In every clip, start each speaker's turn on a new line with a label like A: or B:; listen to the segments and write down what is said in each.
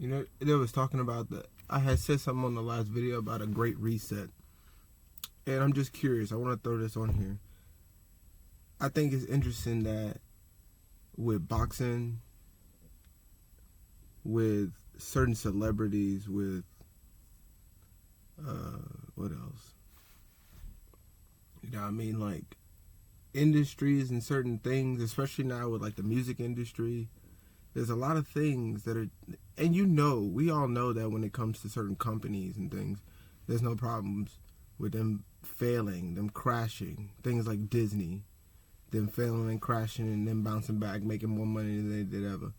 A: You know, they was talking about I had said something on the last video about a great reset. And I'm just curious. I want to throw this on here. I think it's interesting that with boxing, with certain celebrities, with what else? You know what I mean? Like industries and certain things, especially now with like the music industry, there's a lot of things that are, and you know, we all know that when it comes to certain companies and things, there's no problems with them failing, them crashing. Things like Disney, them failing and crashing and then bouncing back, making more money than they did ever.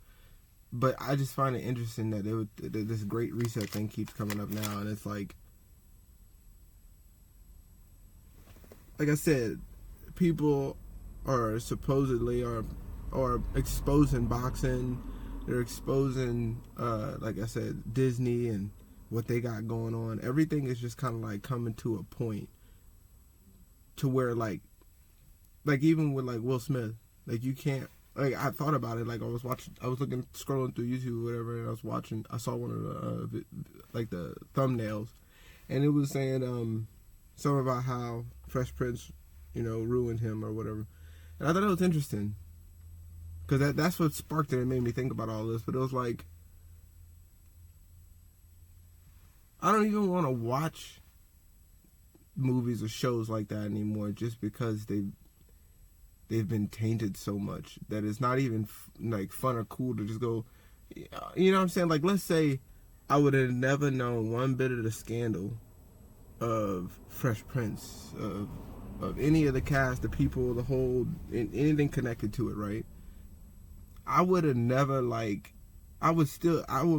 A: But I just find it interesting that this great reset thing keeps coming up now, and it's like I said, people are supposedly are exposing boxing. They're exposing, like I said, Disney and what they got going on. Everything is just kind of like coming to a point to where like even with like Will Smith, like you can't, like I thought about it, like I was scrolling through YouTube or whatever, and I saw one of the like the thumbnails, and it was saying something about how Fresh Prince, you know, ruined him or whatever, and I thought it was interesting because that's what sparked it and made me think about all this. But it was like, I don't even want to watch movies or shows like that anymore, just because they've been tainted so much that it's not even like fun or cool to just go, you know what I'm saying? Like, let's say I would have never known one bit of the scandal of Fresh Prince, of any of the cast, the people, the whole, anything connected to it, right? I would have never, like, I would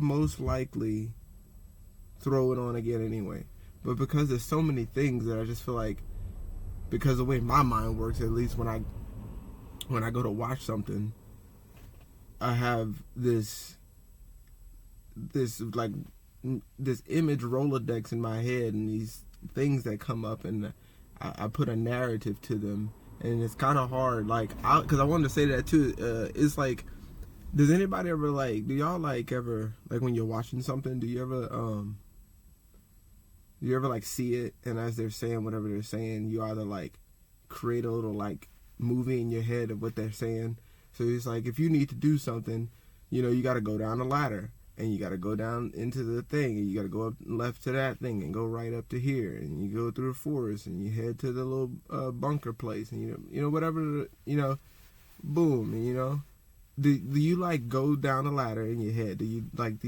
A: most likely throw it on again anyway. But because there's so many things that I just feel like, because the way my mind works, at least when I go to watch something, I have this image Rolodex in my head, and these things that come up, and I put a narrative to them, and it's kind of hard, like, because I wanted to say that too. It's like, does anybody ever, like, do y'all like ever, like when you're watching something, do you ever like see it, and as they're saying whatever they're saying, you either like create a little like movie in your head of what they're saying? So it's like, if you need to do something, you know, you got to go down the ladder, and you got to go down into the thing, and you got to go up left to that thing, and go right up to here, and you go through the forest, and you head to the little bunker place, and you know whatever, you know, boom, and you know, do you like go down the ladder in your head? Do you like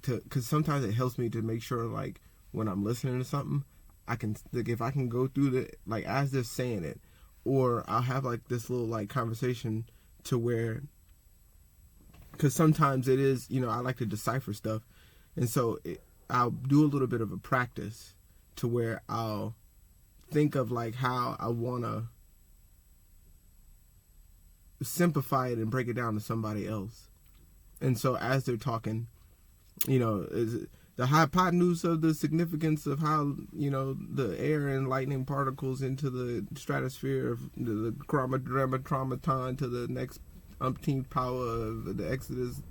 A: to? Because sometimes it helps me to make sure, like, when I'm listening to something, I can, like, if I can go through the, like, as they're saying it, or I'll have like this little like conversation to where, because sometimes it is, you know, I like to decipher stuff, and so I'll do a little bit of a practice to where I'll think of like how I want to simplify it and break it down to somebody else. And so as they're talking, you know, the hypotenuse of the significance of how, you know, the air and lightning particles into the stratosphere of the chromaton to the next umpteenth power of the Exodus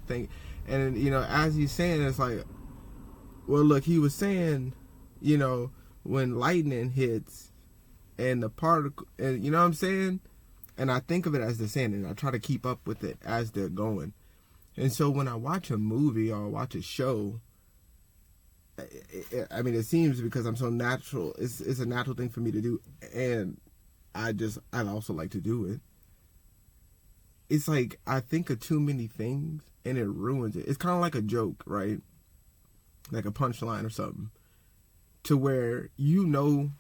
A: thing. And, you know, as he's saying, it's like, well, look, he was saying, you know, when lightning hits and the particle, and you know what I'm saying? And I think of it as they're saying, and I try to keep up with it as they're going. And so when I watch a movie or watch a show, I mean, it seems because I'm so natural, it's a natural thing for me to do, and I also like to do it. It's like I think of too many things and it ruins it. It's kind of like a joke, right? Like a punchline or something, to where you know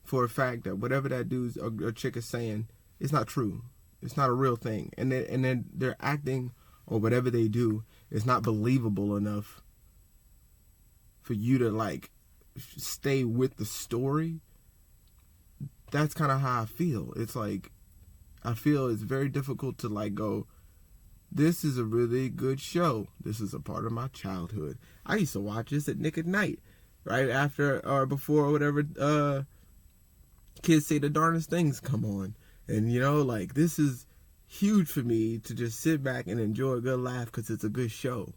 A: for a fact that whatever that dude or chick is saying, it's not true. It's not a real thing, and then they're acting, or whatever they do is not believable enough for you to like stay with the story. That's kind of how I feel. It's like, I feel it's very difficult to like go, this is a really good show. This is a part of my childhood. I used to watch this at Nick at Night, right after or before or whatever Kids Say the Darndest Things come on. And, you know, like, this is huge for me to just sit back and enjoy a good laugh because it's a good show.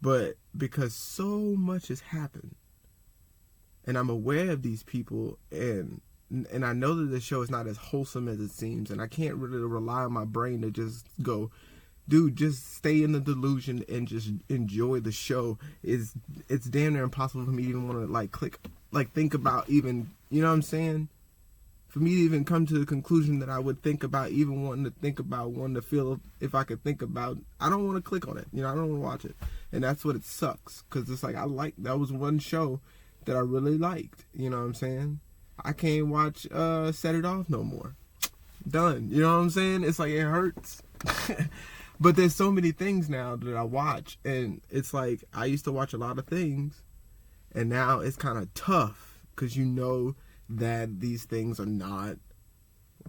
A: But because so much has happened, and I'm aware of these people, and I know that the show is not as wholesome as it seems, and I can't really rely on my brain to just go, dude, just stay in the delusion and just enjoy the show. It's damn near impossible for me to even want to think about even, you know what I'm saying? For me to even come to the conclusion that I would think about even wanting to feel if I could think about, I don't want to click on it. You know, I don't want to watch it. And that's what it sucks. Because it's like, that was one show that I really liked. You know what I'm saying? I can't watch Set It Off no more. Done. You know what I'm saying? It's like, it hurts. But there's so many things now that I watch. And it's like, I used to watch a lot of things. And now it's kind of tough. Because you know that these things are not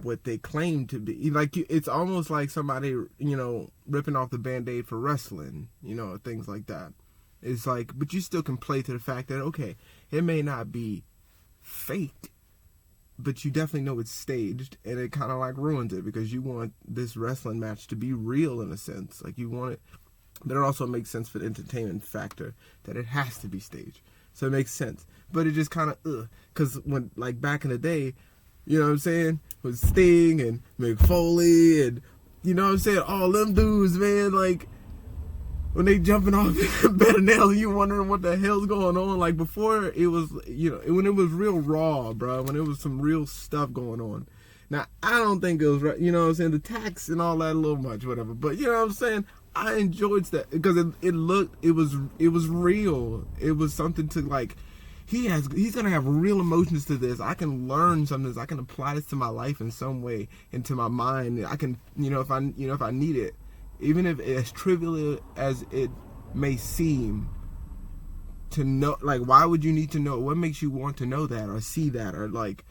A: what they claim to be. Like, it's almost like somebody, you know, ripping off the Band-Aid for wrestling, you know, things like that. It's like, but you still can play to the fact that, okay, it may not be fake, but you definitely know it's staged, and it kind of like ruins it because you want this wrestling match to be real in a sense. Like, you want it, but it also makes sense for the entertainment factor that it has to be staged. So it makes sense. But it just kind of, because when, like, back in the day, you know what I'm saying, with Sting and Mick Foley and, you know what I'm saying, all them dudes, man, like, when they jumping off better nails, you wondering what the hell's going on. Like, before, it was, you know, when it was real raw, bro, when it was some real stuff going on. Now, I don't think it was, you know what I'm saying, the tax and all that a little much, whatever. But, you know what I'm saying, I enjoyed that because it was real. It was something to, like, he's gonna have real emotions to this. I can learn something. I can apply this to my life in some way, into my mind. I can, if I need it, even if as trivial as it may seem, to know, like, why would you need to know? What makes you want to know that or see that or like,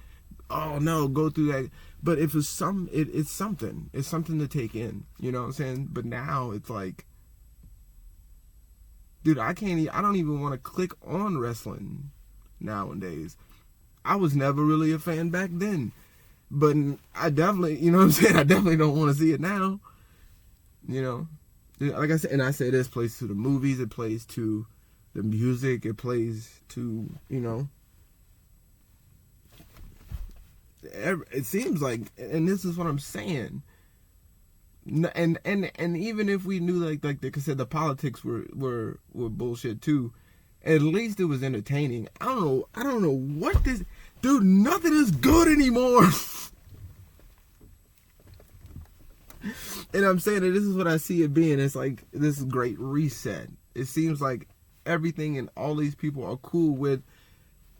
A: oh no, go through that? But if it's it's something. It's something to take in. You know what I'm saying? But now it's like, dude, I don't even want to click on wrestling nowadays. I was never really a fan back then. But I definitely, you know what I'm saying? I definitely don't want to see it now. You know? Like I said, and I say this plays to the movies, it plays to the music, it plays to, you know, it seems like, and this is what I'm saying, and even if we knew like I said, the politics were bullshit too, at least it was entertaining. I don't know what this, dude, nothing is good anymore. And I'm saying that this is what I see it being. It's like this great reset. It seems like everything and all these people are cool with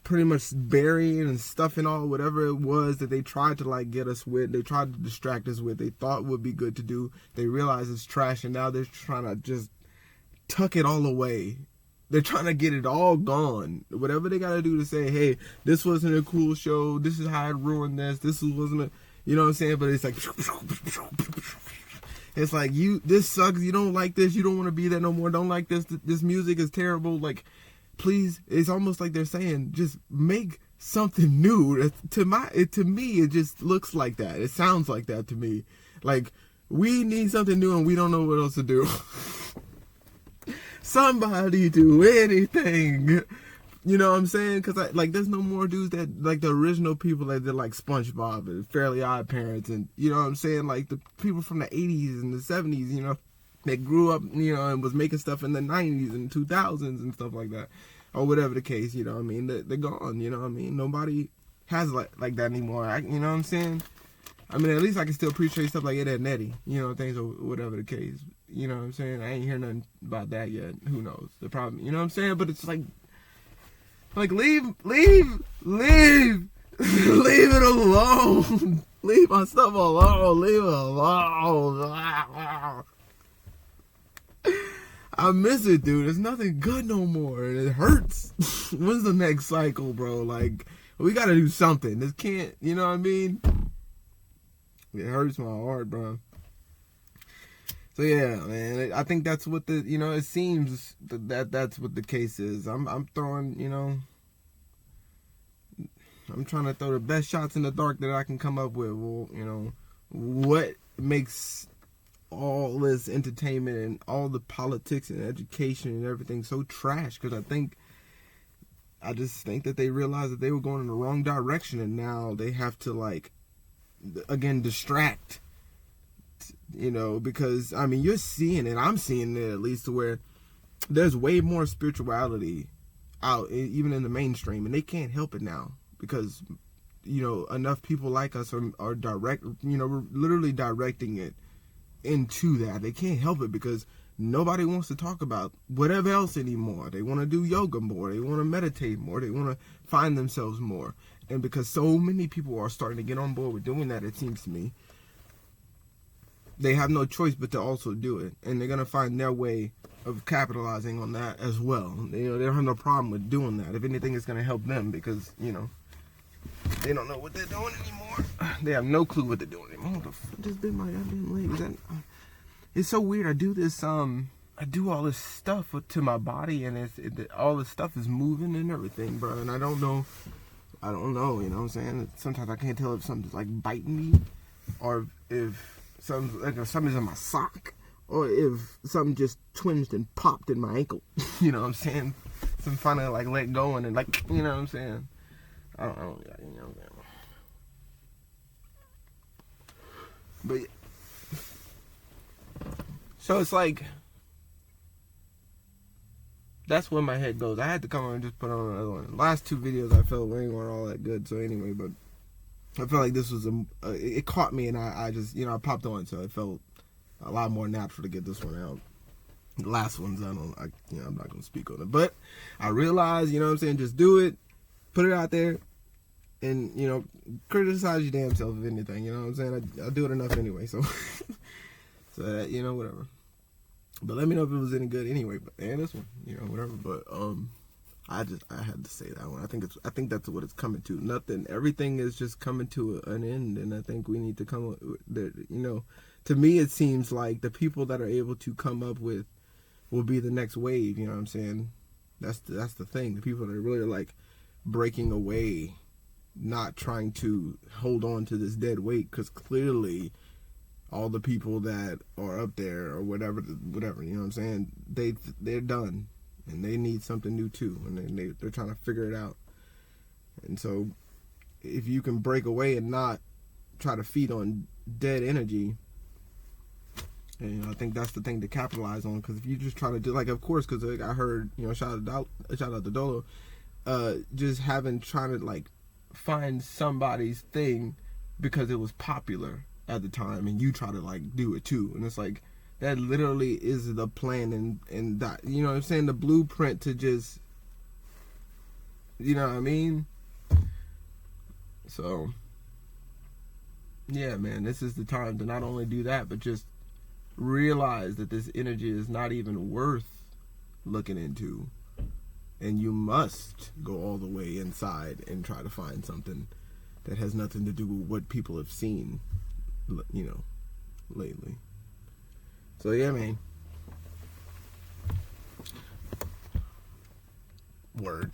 A: pretty much burying and stuffing all whatever it was that they tried to like get us with, they tried to distract us with, they thought would be good to do. They realize it's trash, and now they're trying to just tuck it all away. They're trying to get it all gone. Whatever they got to do to say, hey, this wasn't a cool show, this is how I ruined this wasn't a, you know what I'm saying? But it's like, it's like, this sucks, you don't like this, you don't want to be there no more, don't like this music is terrible, like, please. It's almost like they're saying, just make something new. To me, it just looks like that. It sounds like that to me. Like, we need something new and we don't know what else to do. Somebody do anything. You know what I'm saying? Because, like, there's no more dudes that, like, the original people that did, like, SpongeBob and Fairly Odd Parents and, you know what I'm saying? Like, the people from the 80s and the 70s, you know, that grew up, you know, and was making stuff in the 90s and 2000s and stuff like that. Or whatever the case, you know what I mean? They're gone, you know what I mean? Nobody has like that anymore. You know what I'm saying? I mean, at least I can still appreciate stuff like Ed, Edd n Eddy, you know, things or whatever the case. You know what I'm saying? I ain't hear nothing about that yet. Who knows? The problem, you know what I'm saying? But it's like leave leave it alone. Leave my stuff alone. Leave it alone. I miss it, dude. There's nothing good no more. It hurts. When's the next cycle, bro? Like, we gotta do something. This can't, you know what I mean? It hurts my heart, bro. So yeah, man. I think that's what the, you know, it seems that's what the case is. I'm throwing, you know, I'm trying to throw the best shots in the dark that I can come up with. Well, you know, what makes all this entertainment and all the politics and education and everything so trash, because I just think that they realized that they were going in the wrong direction, and now they have to, like, again, distract, because I mean, you're seeing it, I'm seeing it at least, to where there's way more spirituality out even in the mainstream, and they can't help it now because enough people like us are direct, we're literally directing it into that. They can't help it because nobody wants to talk about whatever else anymore. They want to do yoga more. They want to meditate more. They want to find themselves more. And because so many people are starting to get on board with doing that, it seems to me, they have no choice but to also do it. And they're going to find their way of capitalizing on that as well. They don't have no problem with doing that. If anything, it's going to help them because, they don't know what they're doing anymore. They have no clue what they're doing anymore. What the fuck just bit my goddamn leg? It's so weird. I do all this stuff to my body, and all this stuff is moving and everything, bro. And I don't know, you know what I'm saying? Sometimes I can't tell if something's like biting me, or if something's in my sock, or if something just twinged and popped in my ankle. You know what I'm saying? So I'm finally like let go and like, you know what I'm saying? I don't know, you know what I'm saying? But so it's like, that's where my head goes. I had to come on and just put on another one. The last two videos I felt weren't all that good. So anyway, but I felt like this was it caught me, and I just I popped on, so it felt a lot more natural to get this one out. The last ones I'm not gonna speak on it, but I realized, you know what I'm saying, just do it, put it out there, and criticize your damn self if anything. You know what I'm saying? I do it enough anyway, so so that, whatever. But let me know if it was any good anyway. But and this one, whatever. But I had to say that one. I think that's what it's coming to. Everything is just coming to an end, and I think we need to come. To me, it seems like the people that are able to come up with will be the next wave. You know what I'm saying? That's the thing. The people that are really like breaking away, not trying to hold on to this dead weight, because clearly all the people that are up there or whatever, you know what I'm saying, they're done, and they need something new too, and they're trying to figure it out. And so if you can break away and not try to feed on dead energy, and I think that's the thing to capitalize on. Because if you just try to do, like, of course, because I heard, shout out to Dolo, just trying to like find somebody's thing because it was popular at the time, and you try to like do it too, and it's like that literally is the plan, and that, you know what I'm saying, the blueprint to just, you know what I mean. So yeah, man, this is the time to not only do that, but just realize that this energy is not even worth looking into, and you must go all the way inside and try to find something that has nothing to do with what people have seen, lately. So yeah, man. Word.